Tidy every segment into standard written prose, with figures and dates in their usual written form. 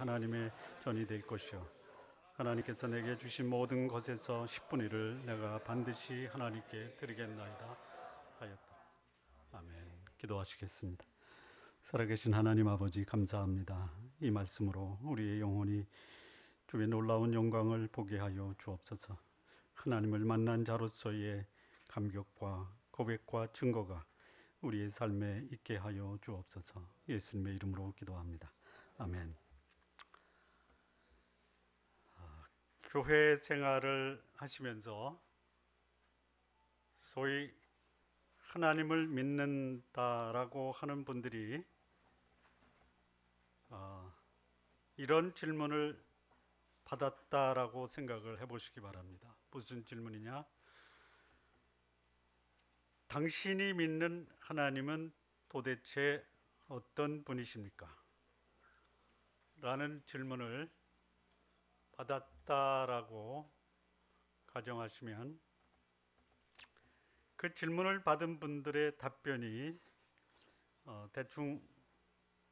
하나님의 전이 될 것이요 하나님께서 내게 주신 모든 것에서 10분의 1을 내가 반드시 하나님께 드리겠나이다 하였다. 아멘. 기도하시겠습니다. 살아계신 하나님 아버지, 감사합니다. 이 말씀으로 우리의 영혼이 주의 놀라운 영광을 보게 하여 주옵소서. 하나님을 만난 자로서의 감격과 고백과 증거가 우리의 삶에 있게 하여 주옵소서. 예수님의 이름으로 기도합니다. 아멘. 교회 생활을 하시면서 소위 하나님을 믿는다라고 하는 분들이 이런 질문을 받았다라고 생각을 해보시기 바랍니다. 무슨 질문이냐? 당신이 믿는 하나님은 도대체 어떤 분이십니까? 라는 질문을 받았다라고 가정하시면 그 질문을 받은 분들의 답변이 대충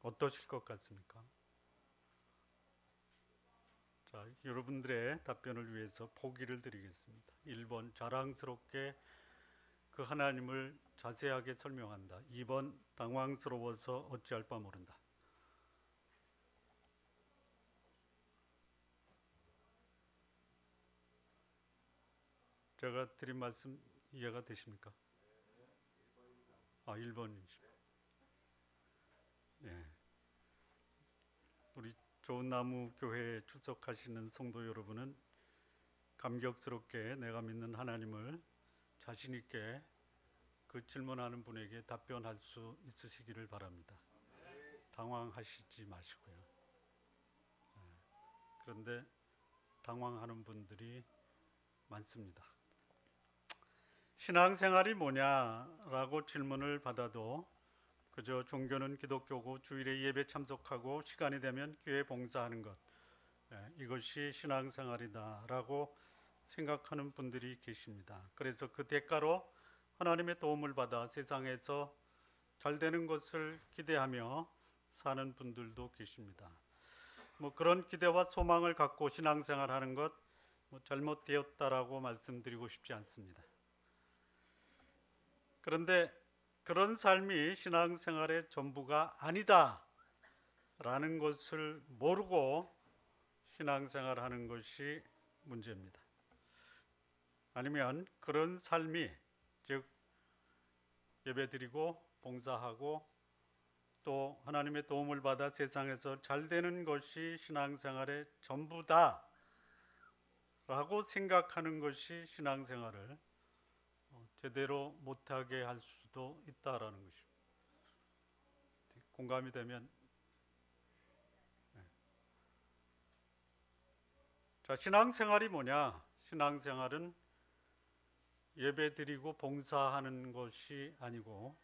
어떠실 것 같습니까? 자, 여러분들의 답변을 위해서 보기를 드리겠습니다. 1번 자랑스럽게 그 하나님을 자세하게 설명한다. 2번 당황스러워서 어찌할 바 모른다. 제가 드린 말씀 이해가 되십니까? 1번이십니다. 예. 우리 좋은 나무 교회에 출석하시는 성도 여러분은 감격스럽게 내가 믿는 하나님을 자신 있게 그 질문하는 분에게 답변할 수 있으시기를 바랍니다. 당황하시지 마시고요. 그런데 당황하는 분들이 많습니다. 신앙생활이 뭐냐라고 질문을 받아도 그저 종교는 기독교고 주일에 예배 참석하고 시간이 되면 교회 봉사하는 것, 이것이 신앙생활이다라고 생각하는 분들이 계십니다. 그래서 그 대가로 하나님의 도움을 받아 세상에서 잘 되는 것을 기대하며 사는 분들도 계십니다. 그런 기대와 소망을 갖고 신앙생활하는 것 잘못되었다라고 말씀드리고 싶지 않습니다. 그런데 그런 삶이 신앙생활의 전부가 아니다라는 것을 모르고 신앙생활하는 것이 문제입니다. 아니면 그런 삶이, 즉 예배드리고 봉사하고 또 하나님의 도움을 받아 세상에서 잘 되는 것이 신앙생활의 전부다 라고 생각하는 것이 신앙생활을 제대로 못하게 할 수도 있다라는 것입니다. 공감이 되면 자, 신앙생활이 뭐냐? 신앙생활은 예배드리고 봉사하는 것이 아니고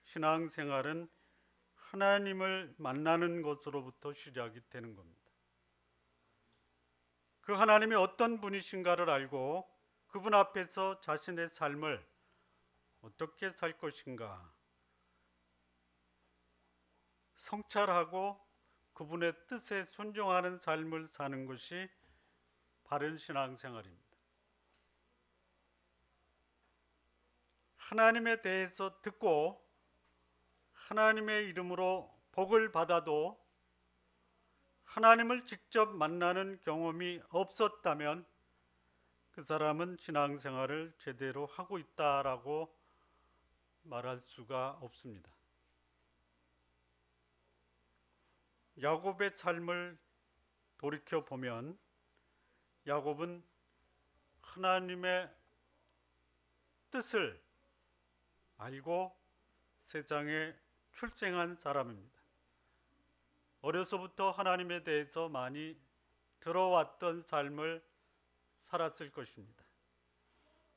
신앙생활은 하나님을 만나는 것으로부터 시작이 되는 겁니다. 그 하나님이 어떤 분이신가를 알고 그분 앞에서 자신의 삶을 어떻게 살 것인가 성찰하고 그분의 뜻에 순종하는 삶을 사는 것이 바른 신앙생활입니다. 하나님에 대해서 듣고 하나님의 이름으로 복을 받아도 하나님을 직접 만나는 경험이 없었다면 그 사람은 신앙생활을 제대로 하고 있다라고 말할 수가 없습니다. 야곱의 삶을 돌이켜 보면 야곱은 하나님의 뜻을 알고 세상에 출생한 사람입니다. 어려서부터 하나님에 대해서 많이 들어왔던 삶을 살았을 것입니다.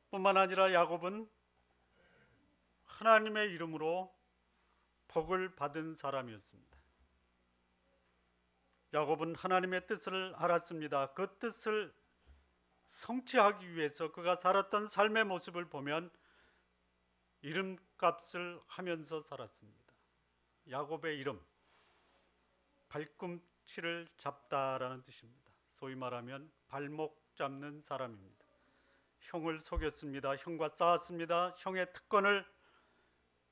뿐만 아니라 야곱은 하나님의 이름으로 복을 받은 사람이었습니다. 야곱은 하나님의 뜻을 알았습니다. 그 뜻을 성취하기 위해서 그가 살았던 삶의 모습을 보면 이름값을 하면서 살았습니다. 야곱의 이름, 치를 잡다라는 뜻입니다. 소위 말하면 발목 잡는 사람입니다. 형을 속였습니다. 형과 싸웠습니다. 형의 특권을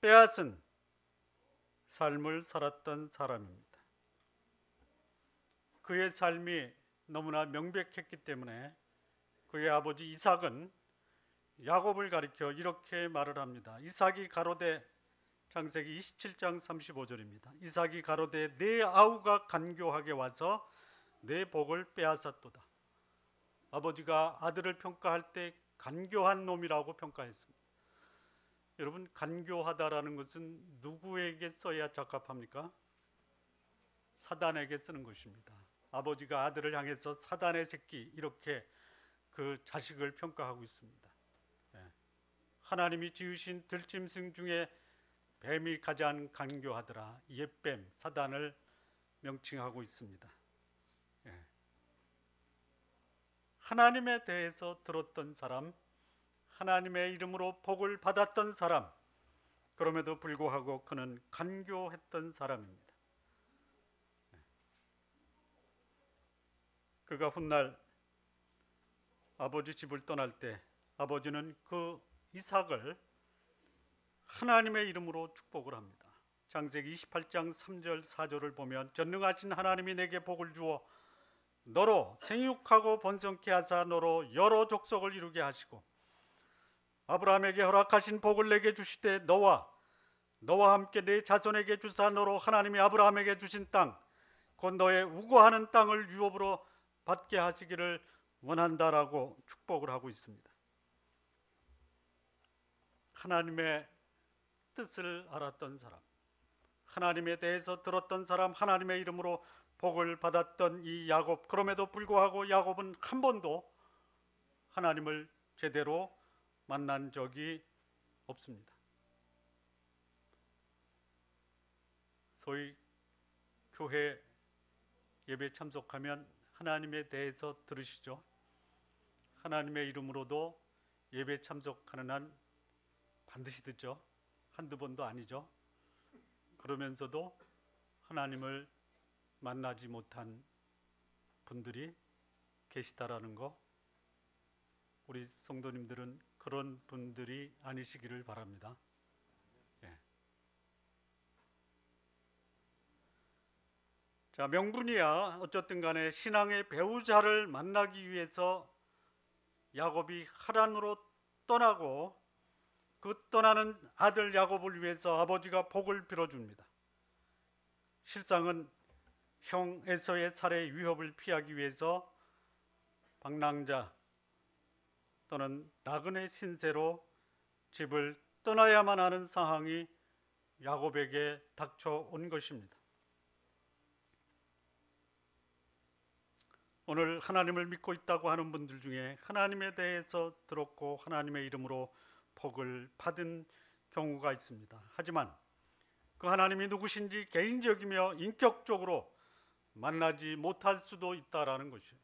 빼앗은 삶을 살았던 사람입니다. 그의 삶이 너무나 명백했기 때문에 그의 아버지 이삭은 야곱을 가리켜 이렇게 말을 합니다. 이삭이 가로되, 창세기 27장 35절입니다. 이삭이 가로되 내 아우가 간교하게 와서 내 복을 빼앗았도다. 아버지가 아들을 평가할 때 간교한 놈이라고 평가했습니다. 여러분, 간교하다라는 것은 누구에게 써야 적합합니까? 사단에게 쓰는 것입니다. 아버지가 아들을 향해서 사단의 새끼, 이렇게 그 자식을 평가하고 있습니다. 하나님이 지으신 들짐승 중에 뱀이 가장 간교하더라. 옛뱀, 사단을 명칭하고 있습니다. 하나님에 대해서 들었던 사람, 하나님의 이름으로 복을 받았던 사람, 그럼에도 불구하고 그는 간교했던 사람입니다. 그가 훗날 아버지 집을 떠날 때 아버지는 그 이삭을 하나님의 이름으로 축복을 합니다. 창세기 28장 3절 4절을 보면 전능하신 하나님이 내게 복을 주어 너로 생육하고 번성케 하사 너로 여러 족속을 이루게 하시고 아브라함에게 허락하신 복을 내게 주시되 너와 함께 내 자손에게 주사 너로 하나님이 아브라함에게 주신 땅 곧 너의 우거하는 땅을 유업으로 받게 하시기를 원한다라고 축복을 하고 있습니다. 하나님의 뜻을 알았던 사람, 하나님에 대해서 들었던 사람, 하나님의 이름으로 복을 받았던 이 야곱, 그럼에도 불구하고 야곱은 한 번도 하나님을 제대로 만난 적이 없습니다. 소위 교회 예배 참석하면 하나님에 대해서 들으시죠. 하나님의 이름으로도 예배 참석하는 한 반드시 듣죠. 한두 번도 아니죠. 그러면서도 하나님을 만나지 못한 분들이 계시다라는 거, 우리 성도님들은 그런 분들이 아니시기를 바랍니다. 자, 명분이야 어쨌든 간에 신앙의 배우자를 만나기 위해서 야곱이 하란으로 떠나고 그 떠나는 아들 야곱을 위해서 아버지가 복을 빌어줍니다. 실상은 형 에서의 살해 위협을 피하기 위해서 방랑자 또는 나그네 신세로 집을 떠나야만 하는 상황이 야곱에게 닥쳐온 것입니다. 오늘 하나님을 믿고 있다고 하는 분들 중에 하나님에 대해서 들었고 하나님의 이름으로 복을 받은 경우가 있습니다. 하지만 그 하나님이 누구신지 개인적이며 인격적으로 만나지 못할 수도 있다라는 것이에요.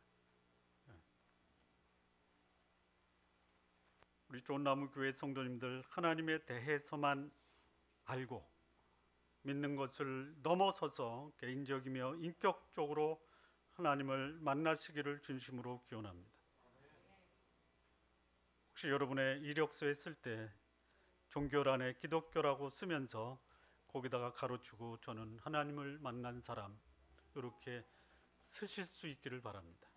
우리 좋은나무교회 성도님들, 하나님에 대해서만 알고 믿는 것을 넘어서서 개인적이며 인격적으로 하나님을 만나시기를 진심으로 기원합니다. 혹시 여러분의 이력서에 쓸 때 종교란에 기독교라고 쓰면서 거기다가 가로치고 저는 하나님을 만난 사람, 이렇게 쓰실 수 있기를 바랍니다.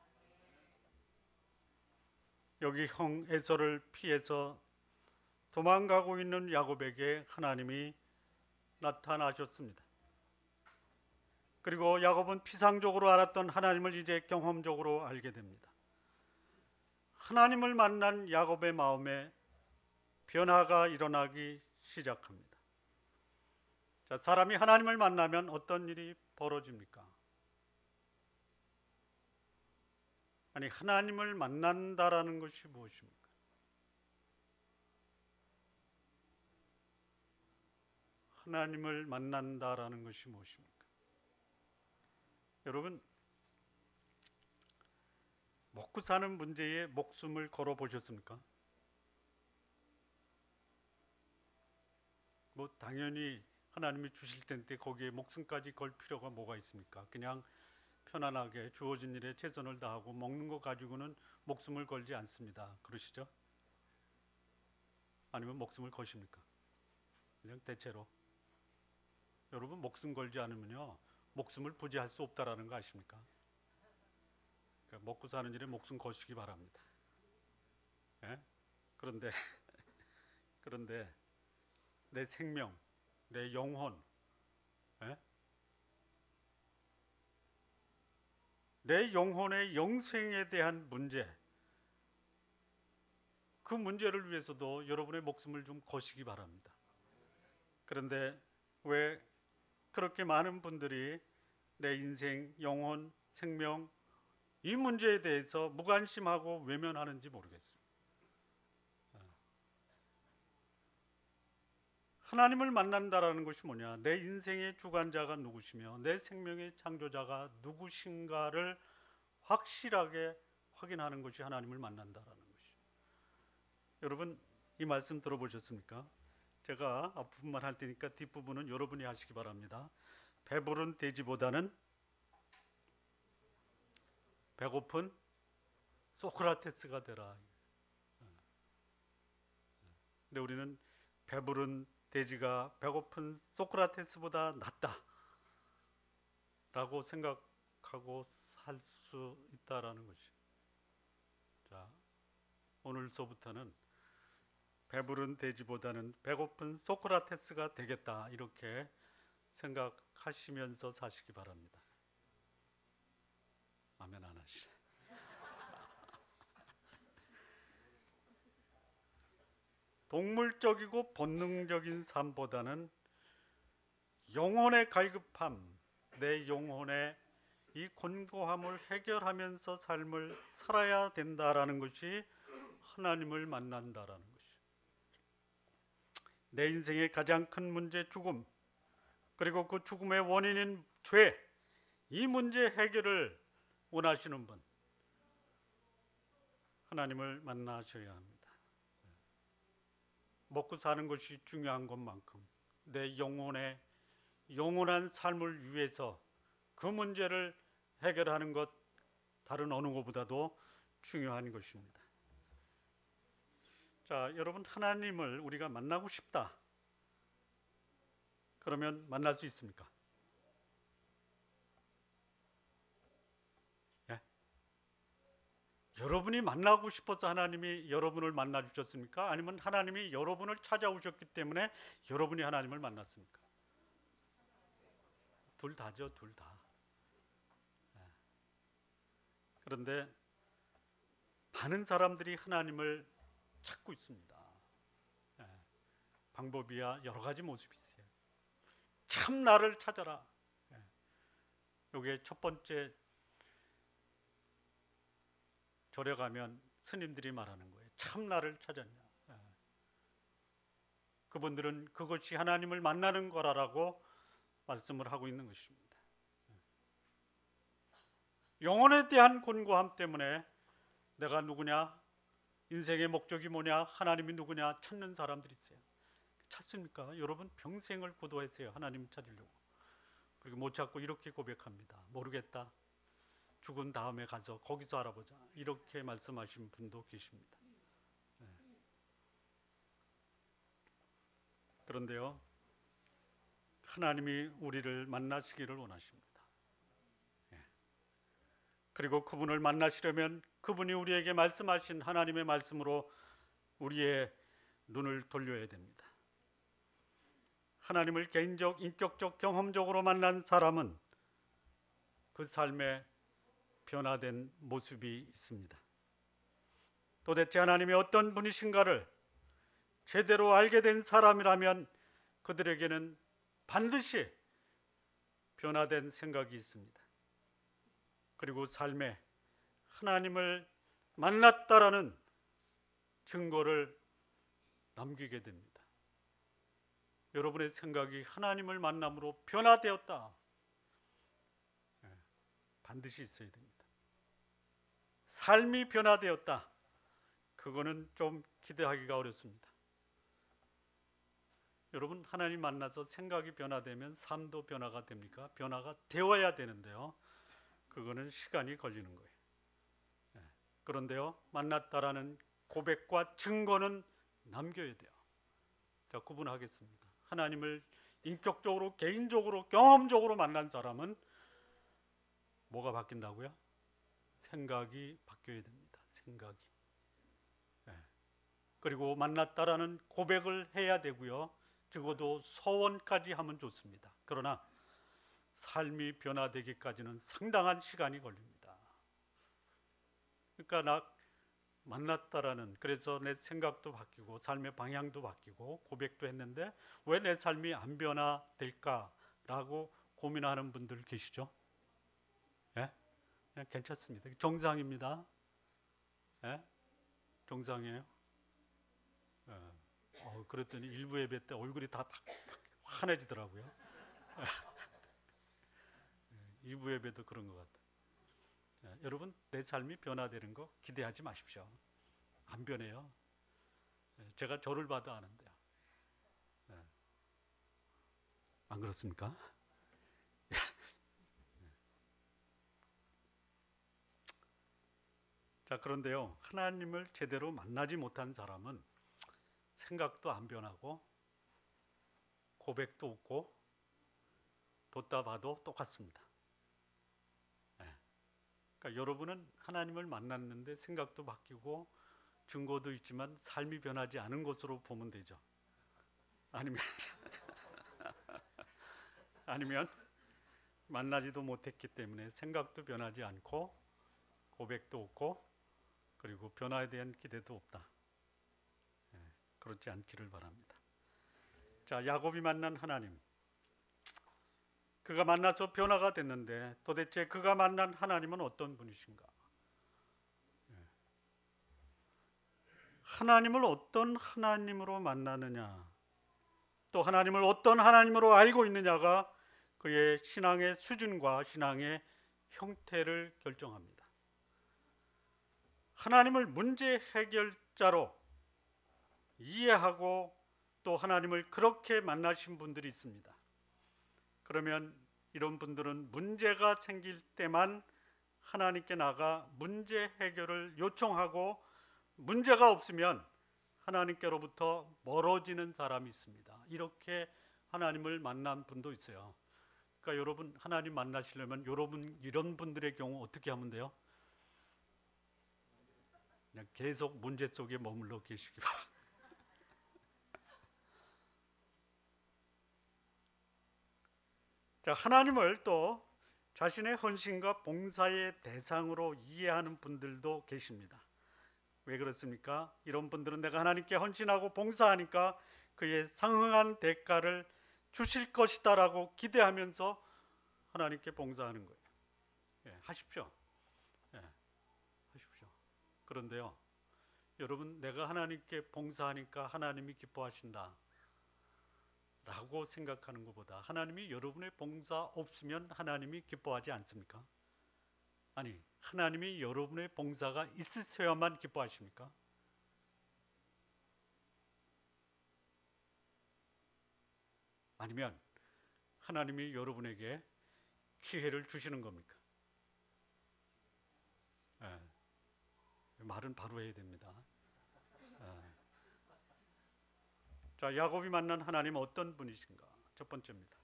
여기 형 에서를 피해서 도망가고 있는 야곱에게 하나님이 나타나셨습니다. 그리고 야곱은 피상적으로 알았던 하나님을 이제 경험적으로 알게 됩니다. 하나님을 만난 야곱의 마음에 변화가 일어나기 시작합니다. 자, 사람이 하나님을 만나면 어떤 일이 벌어집니까? 아니, 하나님을 만난다라는 것이 무엇입니까? 하나님을 만난다라는 것이 무엇입니까? 여러분, 먹고 사는 문제에 목숨을 걸어 보셨습니까? 뭐 당연히 하나님이 주실 텐데 거기에 목숨까지 걸 필요가 뭐가 있습니까? 그냥 편안하게 주어진 일에 최선을 다하고 먹는 거 가지고는 목숨을 걸지 않습니다. 그러시죠? 아니면 목숨을 거십니까? 그냥 대체로. 여러분, 목숨 걸지 않으면요 목숨을 부지할 수 없다라는 거 아십니까? 그러니까 먹고 사는 일에 목숨 거시기 바랍니다. 예? 그런데 내 생명, 내 영혼, 예? 내 영혼의 영생에 대한 문제, 그 문제를 위해서도 여러분의 목숨을 좀 거시기 바랍니다. 그런데 왜 그렇게 많은 분들이 내 인생, 영혼, 생명 이 문제에 대해서 무관심하고 외면하는지 모르겠어요. 하나님을 만난다라는 것이 뭐냐? 내 인생의 주관자가 누구시며 내 생명의 창조자가 누구신가를 확실하게 확인하는 것이 하나님을 만난다라는 것이. 여러분, 이 말씀 들어보셨습니까? 제가 앞부분만 할 테니까 뒷부분은 여러분이 하시기 바랍니다. 배부른 돼지보다는 배고픈 소크라테스가 되라. 근데 우리는 배부른 돼지가 배고픈 소크라테스보다 낫다 라고 생각하고 살 수 있다라는 것이. 자, 오늘서부터는 배부른 돼지보다는 배고픈 소크라테스가 되겠다, 이렇게 생각하시면서 사시기 바랍니다. 아멘 안 하시네. 동물적이고 본능적인 삶보다는 영혼의 갈급함, 내 영혼의 이 곤고함을 해결하면서 삶을 살아야 된다라는 것이 하나님을 만난다라는 것이. 내 인생의 가장 큰 문제, 죽음, 그리고 그 죽음의 원인인 죄, 이 문제 해결을 원하시는 분, 하나님을 만나셔야 합니다. 먹고 사는 것이 중요한 것만큼 내 영혼의 영원한 삶을 위해서 그 문제를 해결하는 것, 다른 어느 것보다도 중요한 것입니다. 자, 여러분, 하나님을 우리가 만나고 싶다. 그러면 만날 수 있습니까? 예? 여러분이 만나고 싶어서 하나님이 여러분을 만나 주셨습니까? 아니면 하나님이 여러분을 찾아오셨기 때문에 여러분이 하나님을 만났습니까? 둘 다죠, 둘 다. 그런데 많은 사람들이 하나님을 찾고 있습니다. 방법이야 여러 가지 모습이 있어요. 참 나를 찾아라. 이게 첫 번째 절에 가면 스님들이 말하는 거예요. 참 나를 찾았냐. 그분들은 그것이 하나님을 만나는 거라고 말씀을 하고 있는 것입니다. 영혼에 대한 곤고함 때문에 내가 누구냐, 인생의 목적이 뭐냐, 하나님이 누구냐 찾는 사람들이 있어요. 찾습니까? 여러분, 평생을 기도했어요. 하나님 찾으려고. 그리고 못 찾고 이렇게 고백합니다. 모르겠다. 죽은 다음에 가서 거기서 알아보자. 이렇게 말씀하신 분도 계십니다. 그런데요, 하나님이 우리를 만나시기를 원하십니다. 그리고 그분을 만나시려면 그분이 우리에게 말씀하신 하나님의 말씀으로 우리의 눈을 돌려야 됩니다. 하나님을 개인적, 인격적, 경험적으로 만난 사람은 그 삶에 변화된 모습이 있습니다. 도대체 하나님이 어떤 분이신가를 제대로 알게 된 사람이라면 그들에게는 반드시 변화된 생각이 있습니다. 그리고 삶에 하나님을 만났다라는 증거를 남기게 됩니다. 여러분의 생각이 하나님을 만남으로 변화되었다. 반드시 있어야 됩니다. 삶이 변화되었다. 그거는 좀 기대하기가 어렵습니다. 여러분, 하나님 만나서 생각이 변화되면 삶도 변화가 됩니까? 변화가 되어야 되는데요. 그거는 시간이 걸리는 거예요. 그런데요, 만났다라는 고백과 증거는 남겨야 돼요. 자, 구분하겠습니다. 하나님을 인격적으로, 개인적으로, 경험적으로 만난 사람은 뭐가 바뀐다고요? 생각이 바뀌어야 됩니다. 생각이. 그리고 만났다라는 고백을 해야 되고요. 적어도 소원까지 하면 좋습니다. 그러나 삶이 변화되기까지는 상당한 시간이 걸립니다. 그러니까 나 만났다라는, 그래서 내 생각도 바뀌고 삶의 방향도 바뀌고 고백도 했는데 왜 내 삶이 안 변화될까라고 고민하는 분들 계시죠? 예? 그냥 괜찮습니다. 정상입니다. 예? 정상이에요. 그랬더니 일부 예배 때 얼굴이 다 환해지더라고요. 2부 예배도 그런 것 같아요. 여러분, 내 삶이 변화되는 거 기대하지 마십시오. 안 변해요. 제가 저를 봐도 아는데요. 안 그렇습니까? 자, 그런데요, 하나님을 제대로 만나지 못한 사람은 생각도 안 변하고 고백도 없고 뒀다 봐도 똑같습니다. 그러니까 여러분은 하나님을 만났는데 생각도 바뀌고 증거도 있지만 삶이 변하지 않은 것으로 보면 되죠. 아니면 만나지도 못했기 때문에 생각도 변하지 않고 고백도 없고 그리고 변화에 대한 기대도 없다. 그렇지 않기를 바랍니다. 자, 야곱이 만난 하나님, 그가 만나서 변화가 됐는데 도대체 그가 만난 하나님은 어떤 분이신가? 하나님을 어떤 하나님으로 만나느냐, 또 하나님을 어떤 하나님으로 알고 있느냐가 그의 신앙의 수준과 신앙의 형태를 결정합니다. 하나님을 문제 해결자로 이해하고 또 하나님을 그렇게 만나신 분들이 있습니다. 그러면 이런 분들은 문제가 생길 때만 하나님께 나가 문제 해결을 요청하고 문제가 없으면 하나님께로부터 멀어지는 사람이 있습니다. 이렇게 하나님을 만난 분도 있어요. 그러니까 여러분, 하나님 만나시려면 여러분 이런 분들의 경우 어떻게 하면 돼요? 그냥 계속 문제 속에 머물러 계시기 바랍니다. 자, 하나님을 또 자신의 헌신과 봉사의 대상으로 이해하는 분들도 계십니다. 왜 그렇습니까? 이런 분들은 내가 하나님께 헌신하고 봉사하니까 그의 상응한 대가를 주실 것이다라고 기대하면서 하나님께 봉사하는 거예요. 하십시오. 하십시오. 그런데요, 여러분, 내가 하나님께 봉사하니까 하나님이 기뻐하신다 라고 생각하는 것보다 하나님이 여러분의 봉사 없으면 하나님이 기뻐하지 않습니까? 아니, 하나님이 여러분의 봉사가 있으셔야만 기뻐하십니까? 아니면 하나님이 여러분에게 기회를 주시는 겁니까? 말은 바로 해야 됩니다. 자, 야곱이 만난 하나님은 어떤 분이신가? 첫 번째입니다.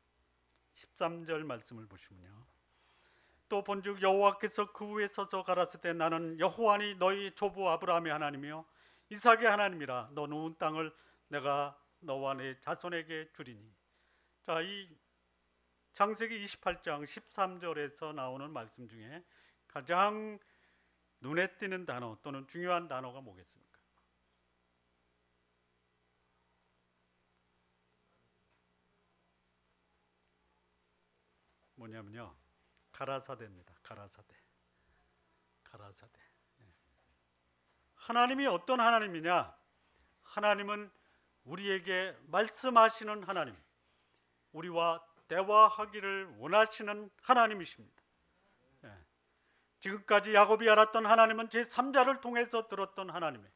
13절 말씀을 보시면요, 또 본즉 여호와께서 그 위에 서서 가라사대 나는 여호와니 너희 조부 아브라함의 하나님이요 이삭의 하나님이라. 너 누운 땅을 내가 너와 내 자손에게 주리니. 자, 이 창세기 28장 13절에서 나오는 말씀 중에 가장 눈에 띄는 단어 또는 중요한 단어가 뭐겠습니까? 뭐냐면요, 가라사대입니다. 가라사대. 하나님이 어떤 하나님이냐? 하나님은 우리에게 말씀하시는 하나님, 우리와 대화하기를 원하시는 하나님이십니다. 지금까지 야곱이 알았던 하나님은 제3자를 통해서 들었던 하나님이에요.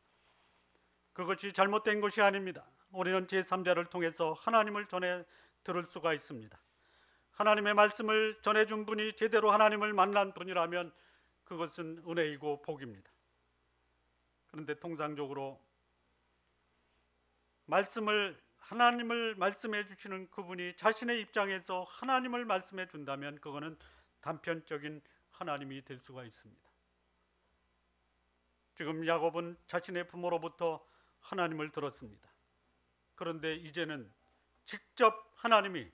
그것이 잘못된 것이 아닙니다. 우리는 제3자를 통해서 하나님을 전해 들을 수가 있습니다. 하나님의 말씀을 전해준 분이 제대로 하나님을 만난 분이라면 그것은 은혜이고 복입니다. 그런데 통상적으로 하나님을 말씀해 주시는 그분이 자신의 입장에서 하나님을 말씀해 준다면 그거는 단편적인 하나님이 될 수가 있습니다. 지금 야곱은 자신의 부모로부터 하나님을 들었습니다. 그런데 이제는 직접 하나님이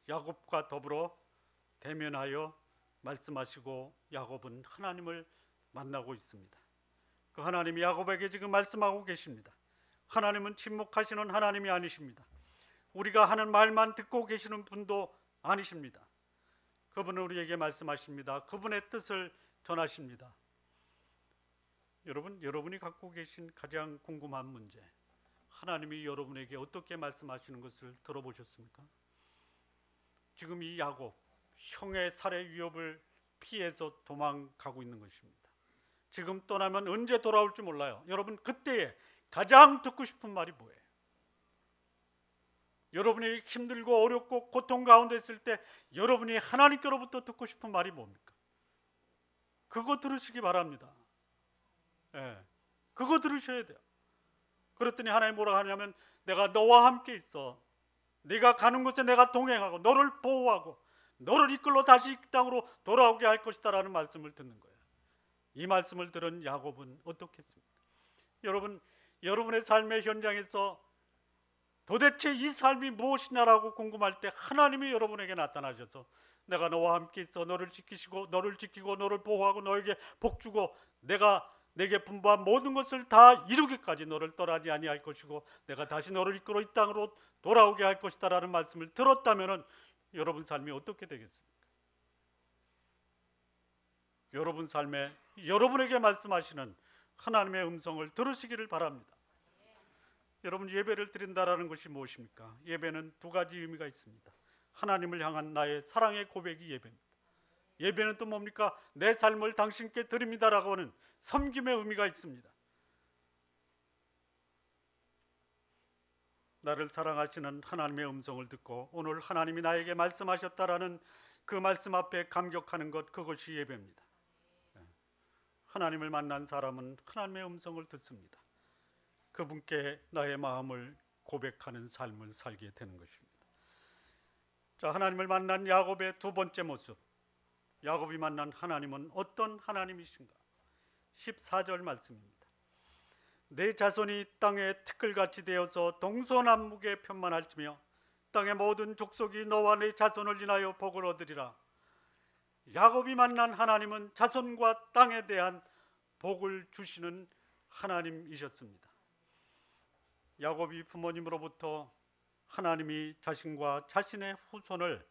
야곱과 더불어 대면하여 말씀하시고 야곱은 하나님을 만나고 있습니다. 그 하나님이 야곱에게 지금 말씀하고 계십니다. 하나님은 침묵하시는 하나님이 아니십니다. 우리가 하는 말만 듣고 계시는 분도 아니십니다. 그분은 우리에게 말씀하십니다. 그분의 뜻을 전하십니다. 여러분이 갖고 계신 가장 궁금한 문제, 하나님이 여러분에게 어떻게 말씀하시는 것을 들어보셨습니까? 지금 이 야곱, 형의 살해 위협을 피해서 도망가고 있는 것입니다. 지금 떠나면 언제 돌아올지 몰라요. 여러분, 그때에 가장 듣고 싶은 말이 뭐예요? 여러분이 힘들고 어렵고 고통 가운데 있을 때 여러분이 하나님께로부터 듣고 싶은 말이 뭡니까? 그거 들으시기 바랍니다. 그거 들으셔야 돼요. 그랬더니 하나님 뭐라 하냐면, 내가 너와 함께 있어. 네가 가는 곳에 내가 동행하고 너를 보호하고 너를 이끌러 다시 이 땅으로 돌아오게 할 것이다 라는 말씀을 듣는 거예요. 이 말씀을 들은 야곱은 어떻겠습니까? 여러분의 삶의 현장에서 도대체 이 삶이 무엇이냐라고 궁금할 때 하나님이 여러분에게 나타나셔서 내가 너와 함께 있어. 너를 지키고 너를 보호하고 너에게 복 주고 내가 내게 분부한 모든 것을 다 이루기까지 너를 떠나지 아니할 것이고 내가 다시 너를 이끌어 이 땅으로 돌아오게 할 것이다 라는 말씀을 들었다면 여러분 삶이 어떻게 되겠습니까? 여러분 삶에 여러분에게 말씀하시는 하나님의 음성을 들으시기를 바랍니다. 여러분, 예배를 드린다라는 것이 무엇입니까? 예배는 두 가지 의미가 있습니다. 하나님을 향한 나의 사랑의 고백이 예배입니다. 예배는 또 뭡니까? 내 삶을 당신께 드립니다라고 하는 섬김의 의미가 있습니다. 나를 사랑하시는 하나님의 음성을 듣고 오늘 하나님이 나에게 말씀하셨다라는 그 말씀 앞에 감격하는 것, 그것이 예배입니다. 하나님을 만난 사람은 하나님의 음성을 듣습니다. 그분께 나의 마음을 고백하는 삶을 살게 되는 것입니다. 자, 하나님을 만난 야곱의 두 번째 모습, 야곱이 만난 하나님은 어떤 하나님이신가? 14절 말씀입니다. 내 자손이 땅의 티끌같이 되어서 동서남북에 편만할지며 땅의 모든 족속이 너와 내 자손을 인하여 복을 얻으리라. 야곱이 만난 하나님은 자손과 땅에 대한 복을 주시는 하나님이셨습니다. 야곱이 부모님으로부터 하나님이 자신과 자신의 후손을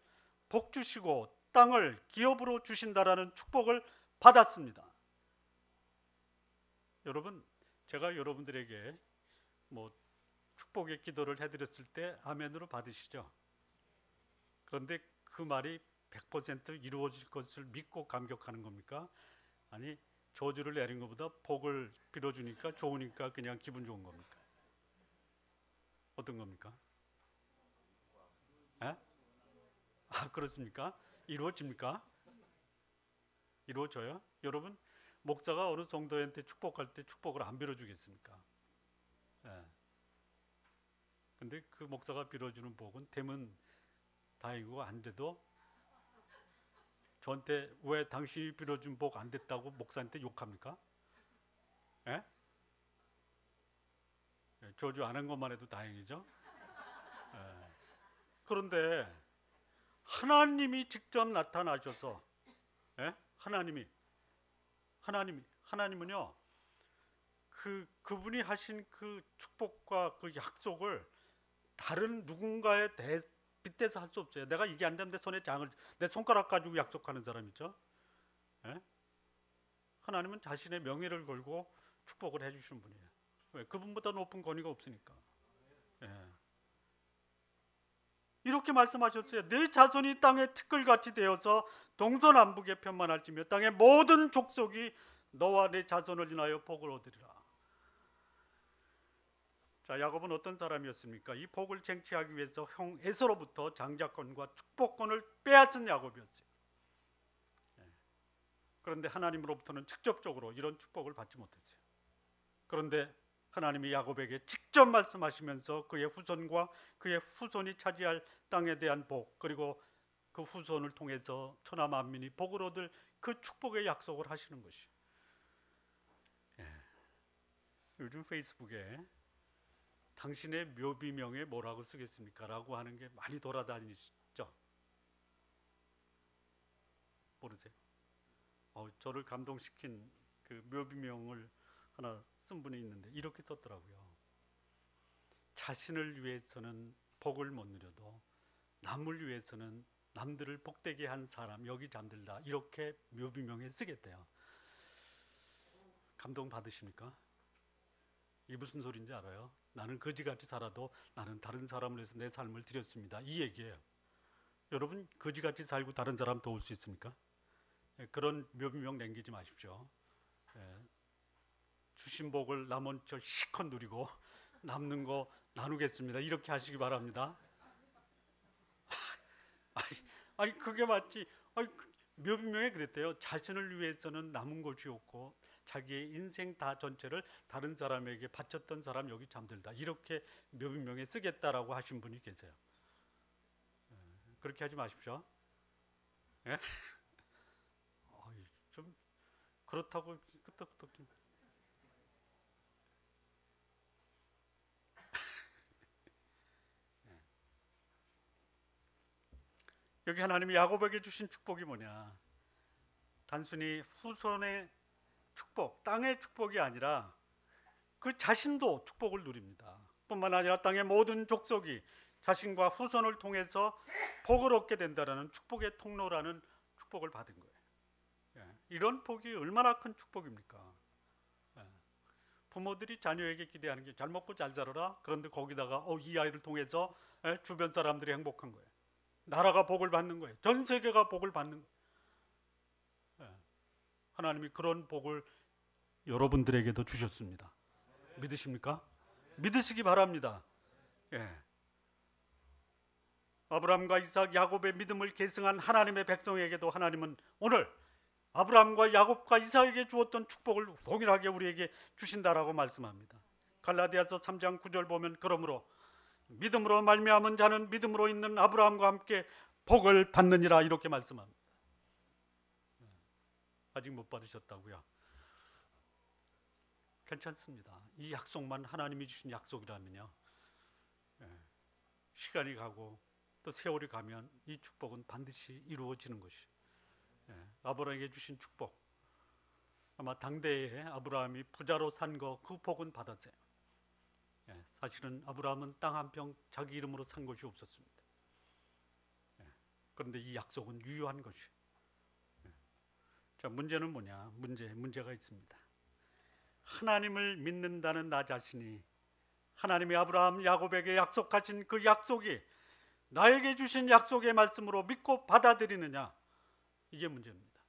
복 주시고 땅을 기업으로 주신다라는 축복을 받았습니다. 여러분, 제가 여러분들에게 축복의 기도를 해드렸을 때 아멘으로 받으시죠? 그런데 그 말이 100% 이루어질 것을 믿고 감격하는 겁니까? 아니, 저주를 내린 것보다 복을 빌어주니까 좋으니까 그냥 기분 좋은 겁니까? 어떤 겁니까? 그렇습니까? 이루어집니까? 이루어져요? 여러분, 목사가 어느 성도한테 축복할 때 축복을 안 빌어주겠습니까? 근데 그 목사가 빌어주는 복은 되면 다행이고 안 돼도 저한테 왜 당신이 빌어준 복 안 됐다고 목사한테 욕합니까? 저주 안 한 것만 해도 다행이죠. 그런데 하나님이 직접 나타나셔서 하나님은요, 그분이 하신 그 축복과 그 약속을 다른 누군가에 빗대서 할 수 없어요. 내가 이게 안 되는데 내 손가락 가지고 약속하는 사람 있죠. 하나님은 자신의 명예를 걸고 축복을 해주시는 분이에요. 왜? 그분보다 높은 권위가 없으니까. 이렇게 말씀하셨어요. 내 자손이 땅의 티끌같이 되어서 동서남북에 편만할지며 땅의 모든 족속이 너와 내 자손을 인하여 복을 얻으리라. 자, 야곱은 어떤 사람이었습니까? 이 복을 쟁취하기 위해서 형 에서로부터 장자권과 축복권을 빼앗은 야곱이었어요. 그런데 하나님으로부터는 직접적으로 이런 축복을 받지 못했어요. 그런데 하나님이 야곱에게 직접 말씀하시면서 그의 후손과 그의 후손이 차지할 땅에 대한 복, 그리고 그 후손을 통해서 천하 만민이 복을 얻을 그 축복의 약속을 하시는 것이에요. 요즘 페이스북에 당신의 묘비명에 뭐라고 쓰겠습니까? 라고 하는 게 많이 돌아다니시죠? 모르세요? 저를 감동시킨 그 묘비명을 하나 쓴 분이 있는데 이렇게 썼더라고요. 자신을 위해서는 복을 못 누려도 남을 위해서는 남들을 복되게 한 사람 여기 잠들다, 이렇게 묘비명에 쓰겠대요. 감동 받으십니까? 이게 무슨 소리인지 알아요? 나는 거지같이 살아도 나는 다른 사람을 위해서 내 삶을 드렸습니다, 이 얘기예요. 여러분 거지같이 살고 다른 사람 도울 수 있습니까? 그런 묘비명 남기지 마십시오. 주신 복을 남은 저 실컷 누리고 남는 거 나누겠습니다, 이렇게 하시기 바랍니다. 아니 그게 맞지. 묘비명에 그랬대요. 자신을 위해서는 남은 것이 없고 자기의 인생 다 전체를 다른 사람에게 바쳤던 사람 여기 잠들다, 이렇게 묘비명에 쓰겠다라고 하신 분이 계세요. 그렇게 하지 마십시오. 예? 좀 그렇다고 끄떡끄떡 좀. 여기 하나님이 야곱에게 주신 축복이 뭐냐? 단순히 후손의 축복, 땅의 축복이 아니라 그 자신도 축복을 누립니다. 뿐만 아니라 땅의 모든 족속이 자신과 후손을 통해서 복을 얻게 된다라는 축복의 통로라는 축복을 받은 거예요. 이런 복이 얼마나 큰 축복입니까? 부모들이 자녀에게 기대하는 게 잘 먹고 잘 살아라. 그런데 거기다가 이 아이를 통해서 주변 사람들이 행복한 거예요. 나라가 복을 받는 거예요. 전 세계가 복을 받는 거예요. 하나님이 그런 복을 여러분들에게도 주셨습니다. 믿으십니까? 믿으시기 바랍니다. 아브라함과 이삭, 야곱의 믿음을 계승한 하나님의 백성에게도 하나님은 오늘 아브라함과 야곱과 이삭에게 주었던 축복을 동일하게 우리에게 주신다라고 말씀합니다. 갈라디아서 3장 9절 보면 그러므로 믿음으로 말미암은 자는 믿음으로 있는 아브라함과 함께 복을 받느니라, 이렇게 말씀합니다. 아직 못 받으셨다고요? 괜찮습니다. 이 약속만 하나님이 주신 약속이라면요, 시간이 가고 또 세월이 가면 이 축복은 반드시 이루어지는 것이. 아브라함에게 주신 축복, 아마 당대에 아브라함이 부자로 산 거 그 복은 받았어요. 사실은 아브라함은 땅 한 평 자기 이름으로 산 것이 없었습니다. 그런데 이 약속은 유효한 것이. 자, 문제는 뭐냐? 문제가 있습니다. 하나님을 믿는다는 나 자신이 하나님이 아브라함, 야곱에게 약속하신 그 약속이 나에게 주신 약속의 말씀으로 믿고 받아들이느냐, 이게 문제입니다.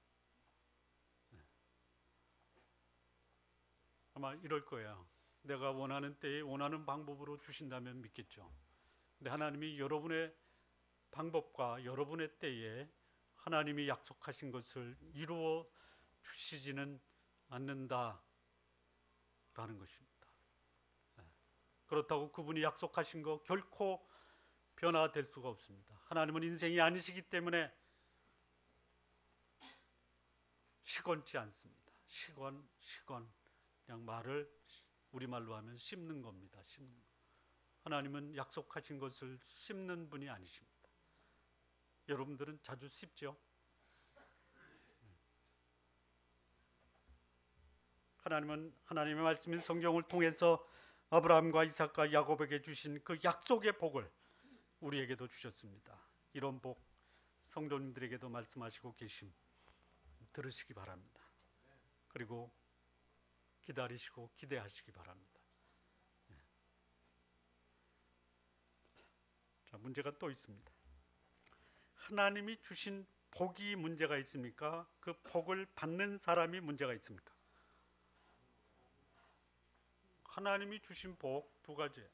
아마 이럴 거예요. 내가 원하는 때에 원하는 방법으로 주신다면 믿겠죠. 근데 하나님이 여러분의 방법과 여러분의 때에 하나님이 약속하신 것을 이루어 주시지는 않는다라는 것입니다. 그렇다고 그분이 약속하신 거 결코 변화될 수가 없습니다. 하나님은 인생이 아니시기 때문에 시건치 않습니다. 시건 그냥 말을 우리말로 하면 씹는 겁니다. 씹는 거. 하나님은 약속하신 것을 씹는 분이 아니십니다. 여러분들은 자주 씹죠? 하나님은 하나님의 말씀인 성경을 통해서 아브라함과 이삭과 야곱에게 주신 그 약속의 복을 우리에게도 주셨습니다. 이런 복 성도님들에게도 말씀하시고 계심 들으시기 바랍니다. 그리고 기다리시고 기대하시기 바랍니다. 자, 문제가 또 있습니다. 하나님이 주신 복이 문제가 있습니까? 그 복을 받는 사람이 문제가 있습니까? 하나님이 주신 복 두 가지예요.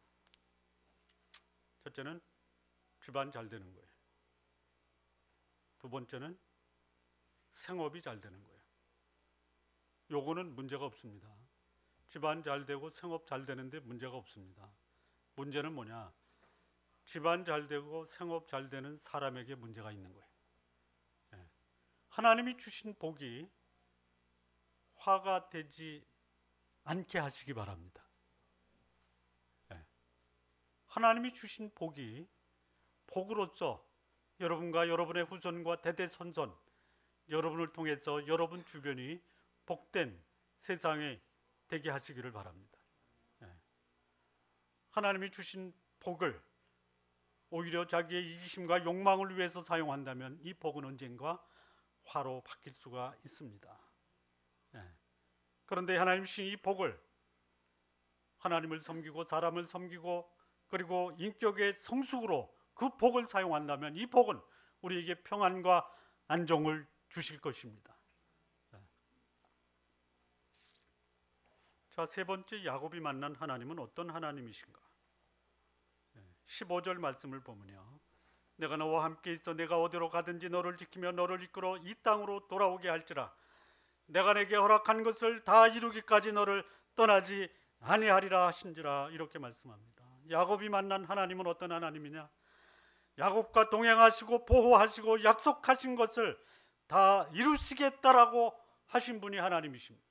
첫째는 집안 잘 되는 거예요. 두 번째는 생업이 잘 되는 거예요. 요거는 문제가 없습니다. 집안 잘 되고 생업 잘 되는데 문제가 없습니다. 문제는 뭐냐? 집안 잘 되고 생업 잘 되는 사람에게 문제가 있는 거예요. 하나님이 주신 복이 화가 되지 않게 하시기 바랍니다. 하나님이 주신 복이 복으로서 여러분과 여러분의 후손과 대대손손 여러분을 통해서 여러분 주변이 복된 세상에 되게 하시기를 바랍니다. 하나님이 주신 복을 오히려 자기의 이기심과 욕망을 위해서 사용한다면 이 복은 언젠가 화로 바뀔 수가 있습니다. 그런데 하나님 주신 이 복을 하나님을 섬기고 사람을 섬기고 그리고 인격의 성숙으로 그 복을 사용한다면 이 복은 우리에게 평안과 안정을 주실 것입니다. 자, 세 번째, 야곱이 만난 하나님은 어떤 하나님이신가? 15절 말씀을 보면요, 내가 너와 함께 있어 내가 어디로 가든지 너를 지키며 너를 이끌어 이 땅으로 돌아오게 할지라. 내가 내게 허락한 것을 다 이루기까지 너를 떠나지 아니하리라 하신지라. 이렇게 말씀합니다. 야곱이 만난 하나님은 어떤 하나님이냐? 야곱과 동행하시고 보호하시고 약속하신 것을 다 이루시겠다라고 하신 분이 하나님이십니다.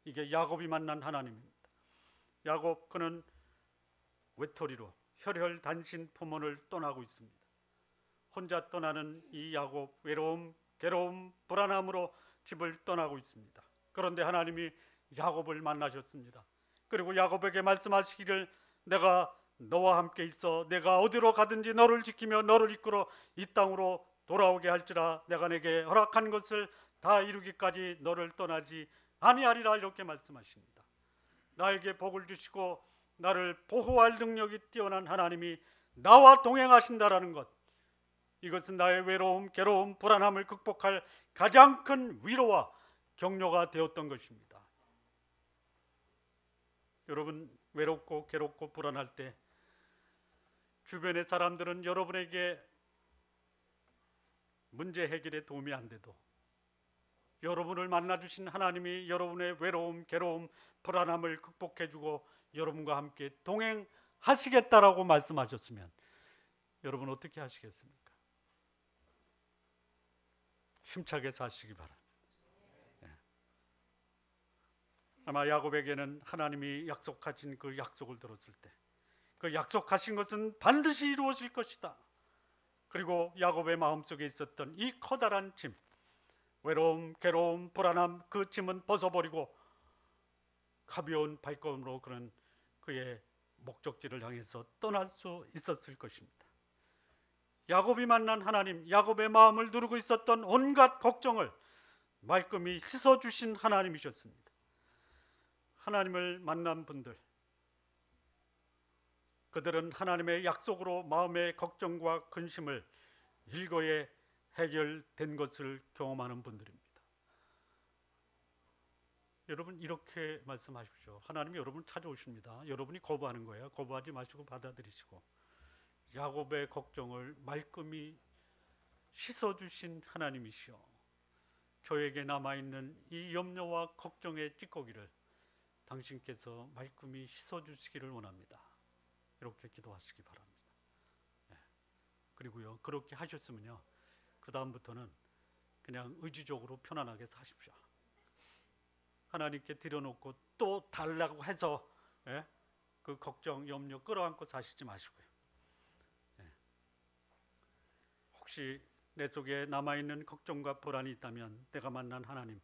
이게 야곱이 만난 하나님입니다. 야곱, 그는 외톨이로 혈혈단신 부모를 떠나고 있습니다. 혼자 떠나는 이 야곱, 외로움, 괴로움, 불안함으로 집을 떠나고 있습니다. 그런데 하나님이 야곱을 만나셨습니다. 그리고 야곱에게 말씀하시기를 내가 너와 함께 있어 내가 어디로 가든지 너를 지키며 너를 이끌어 이 땅으로 돌아오게 할지라. 내가 내게 허락한 것을 다 이루기까지 너를 떠나지 아니하리라. 이렇게 말씀하십니다. 나에게 복을 주시고 나를 보호할 능력이 뛰어난 하나님이 나와 동행하신다라는 것, 이것은 나의 외로움, 괴로움, 불안함을 극복할 가장 큰 위로와 격려가 되었던 것입니다. 여러분, 외롭고 괴롭고 불안할 때 주변의 사람들은 여러분에게 문제 해결에 도움이 안 돼도 여러분을 만나주신 하나님이 여러분의 외로움, 괴로움, 불안함을 극복해주고 여러분과 함께 동행하시겠다라고 말씀하셨으면 여러분 어떻게 하시겠습니까? 힘차게 사시기 바랍니다. 아마 야곱에게는 하나님이 약속하신 그 약속을 들었을 때 그 약속하신 것은 반드시 이루어질 것이다. 그리고 야곱의 마음속에 있었던 이 커다란 짐, 외로움, 괴로움, 불안함, 그 짐은 벗어버리고 가벼운 발걸음으로 그는 그의 목적지를 향해서 떠날 수 있었을 것입니다. 야곱이 만난 하나님, 야곱의 마음을 누르고 있었던 온갖 걱정을 말끔히 씻어주신 하나님이셨습니다. 하나님을 만난 분들, 그들은 하나님의 약속으로 마음의 걱정과 근심을 일거에 해결된 것을 경험하는 분들입니다. 여러분, 이렇게 말씀하십시오. 하나님이 여러분을 찾아오십니다. 여러분이 거부하는 거예요. 거부하지 마시고 받아들이시고 야곱의 걱정을 말끔히 씻어주신 하나님이시오. 저에게 남아있는 이 염려와 걱정의 찌꺼기를 당신께서 말끔히 씻어주시기를 원합니다. 이렇게 기도하시기 바랍니다. 그리고요, 그렇게 하셨으면요, 그 다음부터는 그냥 의지적으로 편안하게 사십시오. 하나님께 드려놓고 또 달라고 해서 그 걱정, 염려 끌어안고 사시지 마시고요. 혹시 내 속에 남아있는 걱정과 불안이 있다면 내가 만난 하나님,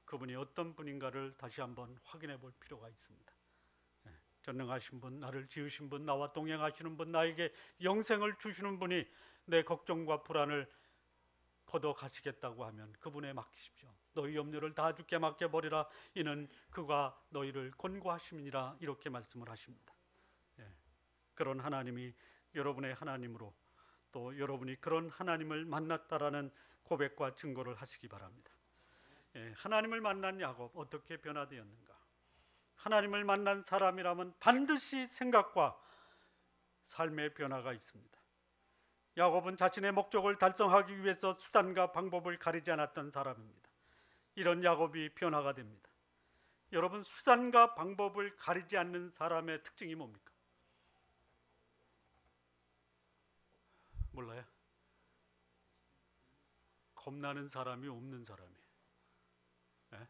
그분이 어떤 분인가를 다시 한번 확인해 볼 필요가 있습니다. 전능하신 분, 나를 지으신 분, 나와 동행하시는 분, 나에게 영생을 주시는 분이 내 걱정과 불안을 걷어 가시겠다고 하면 그분에 맡기십시오. 너희 염려를 다 주께 맡겨버리라. 이는 그가 너희를 권고하심이니라. 이렇게 말씀을 하십니다. 그런 하나님이 여러분의 하나님으로, 또 여러분이 그런 하나님을 만났다라는 고백과 증거를 하시기 바랍니다. 하나님을 만난 야곱, 어떻게 변화되었는가? 하나님을 만난 사람이라면 반드시 생각과 삶의 변화가 있습니다. 야곱은 자신의 목적을 달성하기 위해서 수단과 방법을 가리지 않았던 사람입니다. 이런 야곱이 변화가 됩니다. 여러분, 수단과 방법을 가리지 않는 사람의 특징이 뭡니까? 몰라요? 겁나는 사람이 없는 사람이에요. 네?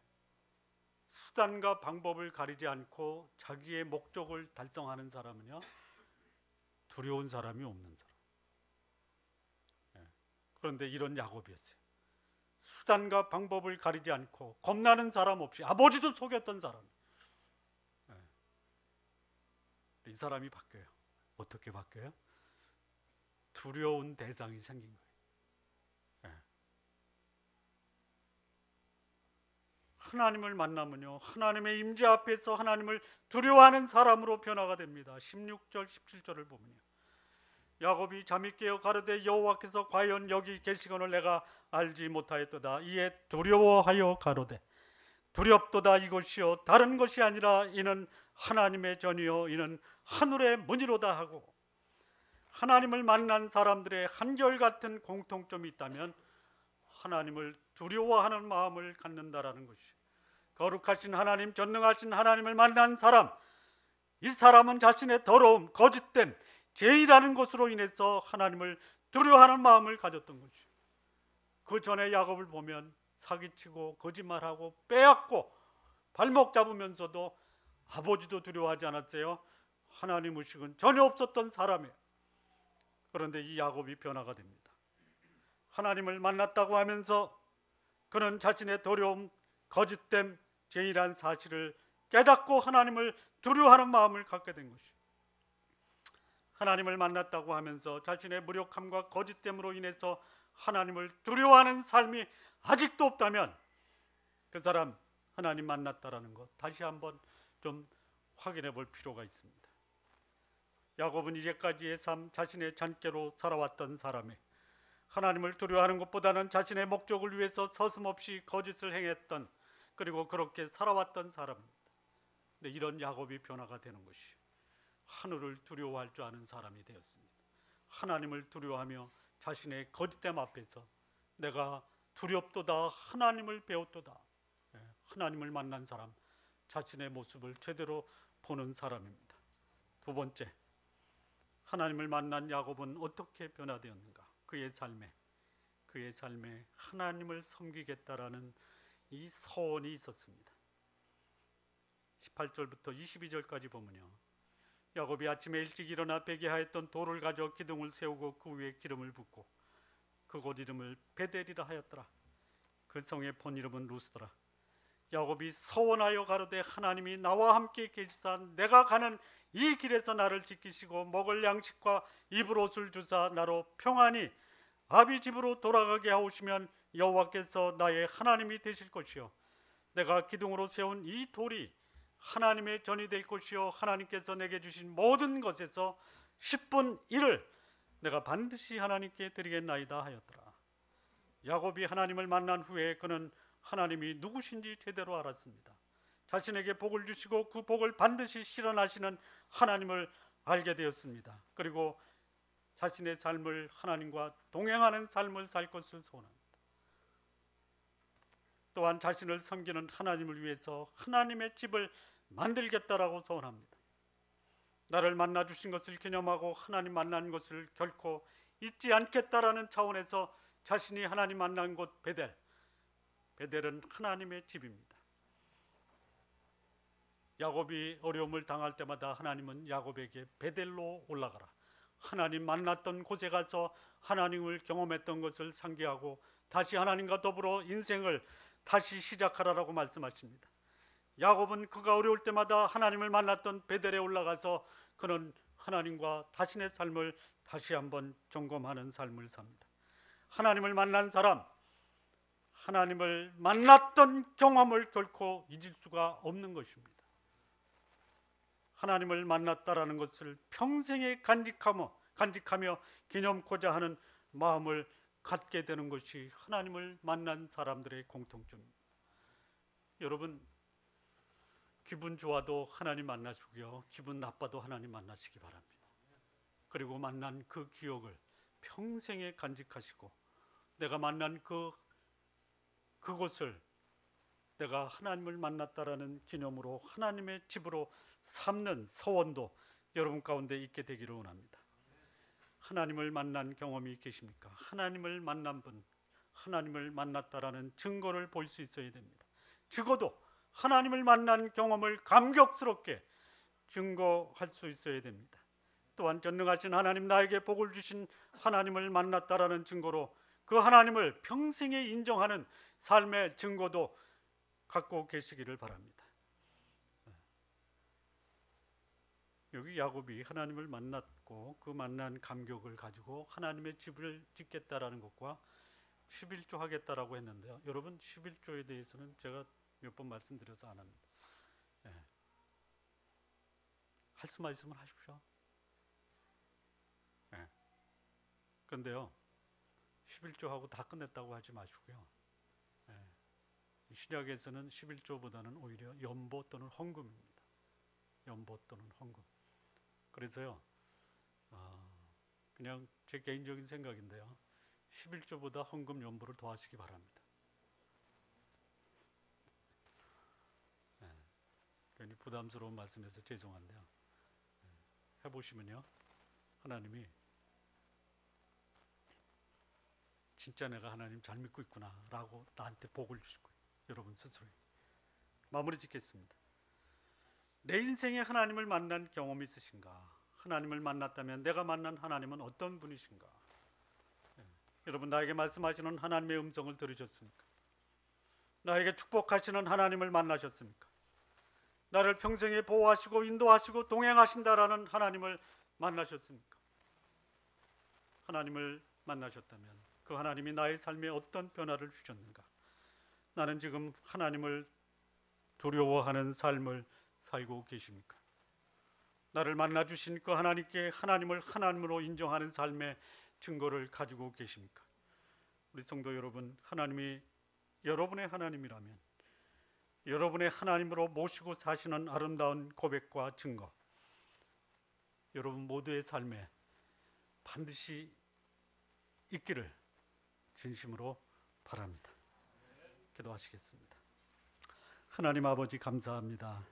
수단과 방법을 가리지 않고 자기의 목적을 달성하는 사람은요, 두려운 사람이 없는 사람. 네. 그런데 이런 야곱이었어요. 수단과 방법을 가리지 않고 겁나는 사람 없이, 아버지도 속였던 사람. 네. 이 사람이 바뀌어요. 어떻게 바뀌어요? 두려운 대상이 생긴 거예요. 하나님을 만나면요, 하나님의 임재 앞에서 하나님을 두려워하는 사람으로 변화가 됩니다. 16절 17절을 보면요, 야곱이 잠이 깨어 가로되 여호와께서 과연 여기 계시거늘 내가 알지 못하였도다. 이에 두려워하여 가로되 두렵도다. 이것이요 다른 것이 아니라 이는 하나님의 전이요 이는 하늘의 문이로다 하고, 하나님을 만난 사람들의 한결같은 공통점이 있다면 하나님을 두려워하는 마음을 갖는다라는 것이죠. 거룩하신 하나님, 전능하신 하나님을 만난 사람, 이 사람은 자신의 더러움, 거짓됨, 죄이라는 것으로 인해서 하나님을 두려워하는 마음을 가졌던 것이죠. 그 전에 야곱을 보면 사기치고 거짓말하고 빼앗고 발목 잡으면서도 아버지도 두려워하지 않았어요. 하나님 의식은 전혀 없었던 사람이에요. 그런데 이 야곱이 변화가 됩니다. 하나님을 만났다고 하면서 그는 자신의 더러움, 거짓됨, 죄이란 사실을 깨닫고 하나님을 두려워하는 마음을 갖게 된 것이죠. 하나님을 만났다고 하면서 자신의 무력함과 거짓됨으로 인해서 하나님을 두려워하는 삶이 아직도 없다면 그 사람 하나님 만났다라는 것 다시 한번 좀 확인해 볼 필요가 있습니다. 야곱은 이제까지의 삶, 자신의 잔꾀로 살아왔던 사람이 하나님을 두려워하는 것보다는 자신의 목적을 위해서 서슴없이 거짓을 행했던, 그리고 그렇게 살아왔던 사람입니다. 근데 이런 야곱이 변화가 되는 것이 하늘을 두려워할 줄 아는 사람이 되었습니다. 하나님을 두려워하며 자신의 거짓됨 앞에서 내가 두렵도다, 하나님을 배웠도다. 하나님을 만난 사람, 자신의 모습을 제대로 보는 사람입니다. 두 번째, 하나님을 만난 야곱은 어떻게 변화되었는가? 그의 삶에 하나님을 섬기겠다라는 이 서원이 있었습니다. 18절부터 22절까지 보면요, 야곱이 아침에 일찍 일어나 베개하였던 돌을 가져 기둥을 세우고 그 위에 기름을 붓고 그곳 이름을 베델이라 하였더라. 그 성의 본 이름은 루스더라. 야곱이 서원하여 가로되 하나님이 나와 함께 계시사 내가 가는 이 길에서 나를 지키시고 먹을 양식과 입을 옷을 주사 나로 평안히 아비 집으로 돌아가게 하오시면 여호와께서 나의 하나님이 되실 것이요 내가 기둥으로 세운 이 돌이 하나님의 전이 될 것이요 하나님께서 내게 주신 모든 것에서 10분 1을 내가 반드시 하나님께 드리겠나이다 하였더라. 야곱이 하나님을 만난 후에 그는 하나님이 누구신지 제대로 알았습니다. 자신에게 복을 주시고 그 복을 반드시 실현하시는 하나님을 알게 되었습니다. 그리고 자신의 삶을 하나님과 동행하는 삶을 살 것을 소원합니다. 또한 자신을 섬기는 하나님을 위해서 하나님의 집을 만들겠다라고 소원합니다. 나를 만나 주신 것을 기념하고 하나님 만난 것을 결코 잊지 않겠다라는 차원에서 자신이 하나님 만난 곳 베델은 하나님의 집입니다. 야곱이 어려움을 당할 때마다 하나님은 야곱에게 베델로 올라가라, 하나님 만났던 곳에 가서 하나님을 경험했던 것을 상기하고 다시 하나님과 더불어 인생을 다시 시작하라라고 말씀하십니다. 야곱은 그가 어려울 때마다 하나님을 만났던 베델에 올라가서 그는 하나님과 자신의 삶을 다시 한번 점검하는 삶을 삽니다. 하나님을 만난 사람, 하나님을 만났던 경험을 결코 잊을 수가 없는 것입니다. 하나님을 만났다라는 것을 평생에 간직하며 기념코자 하는 마음을 갖게 되는 것이 하나님을 만난 사람들의 공통점입니다. 여러분, 기분 좋아도 하나님 만나시고요, 기분 나빠도 하나님 만나시기 바랍니다. 그리고 만난 그 기억을 평생에 간직하시고, 내가 만난 그곳을 내가 하나님을 만났다라는 기념으로 하나님의 집으로 삼는 서원도 여러분 가운데 있게 되기를 원합니다. 하나님을 만난 경험이 계십니까? 하나님을 만난 분, 하나님을 만났다라는 증거를 볼 수 있어야 됩니다. 적어도 하나님을 만난 경험을 감격스럽게 증거할 수 있어야 됩니다. 또한 전능하신 하나님, 나에게 복을 주신 하나님을 만났다라는 증거로 그 하나님을 평생에 인정하는 삶의 증거도 갖고 계시기를 바랍니다. 여기 야곱이 하나님을 만났고 그 만난 감격을 가지고 하나님의 집을 짓겠다라는 것과 11조 하겠다라고 했는데요, 여러분 11조에 대해서는 제가 몇 번 말씀드려서 안 합니다. 할 수만 있으면 하십시오. 그런데요, 11조 하고 다 끝냈다고 하지 마시고요, 신약에서는 11조보다는 오히려 연보 또는 헌금입니다. 연보 또는 헌금. 그래서요, 그냥 제 개인적인 생각인데요, 11조보다 헌금 연보를 더 하시기 바랍니다. 괜히 부담스러운 말씀에서 죄송한데요, 해보시면요, 하나님이 진짜 내가 하나님 잘 믿고 있구나 라고 나한테 복을 주실 거예요. 여러분 스스로. 마무리 짓겠습니다. 내 인생에 하나님을 만난 경험이 있으신가? 하나님을 만났다면 내가 만난 하나님은 어떤 분이신가? 여러분, 나에게 말씀하시는 하나님의 음성을 들으셨습니까? 나에게 축복하시는 하나님을 만나셨습니까? 나를 평생에 보호하시고 인도하시고 동행하신다라는 하나님을 만나셨습니까? 하나님을 만나셨다면 그 하나님이 나의 삶에 어떤 변화를 주셨는가? 나는 지금 하나님을 두려워하는 삶을 살고 계십니까? 나를 만나주신 그 하나님께 하나님을 하나님으로 인정하는 삶의 증거를 가지고 계십니까? 우리 성도 여러분, 하나님이 여러분의 하나님이라면 여러분의 하나님으로 모시고 사시는 아름다운 고백과 증거, 여러분 모두의 삶에 반드시 있기를 진심으로 바랍니다. 기도하시겠습니다. 하나님 아버지, 감사합니다.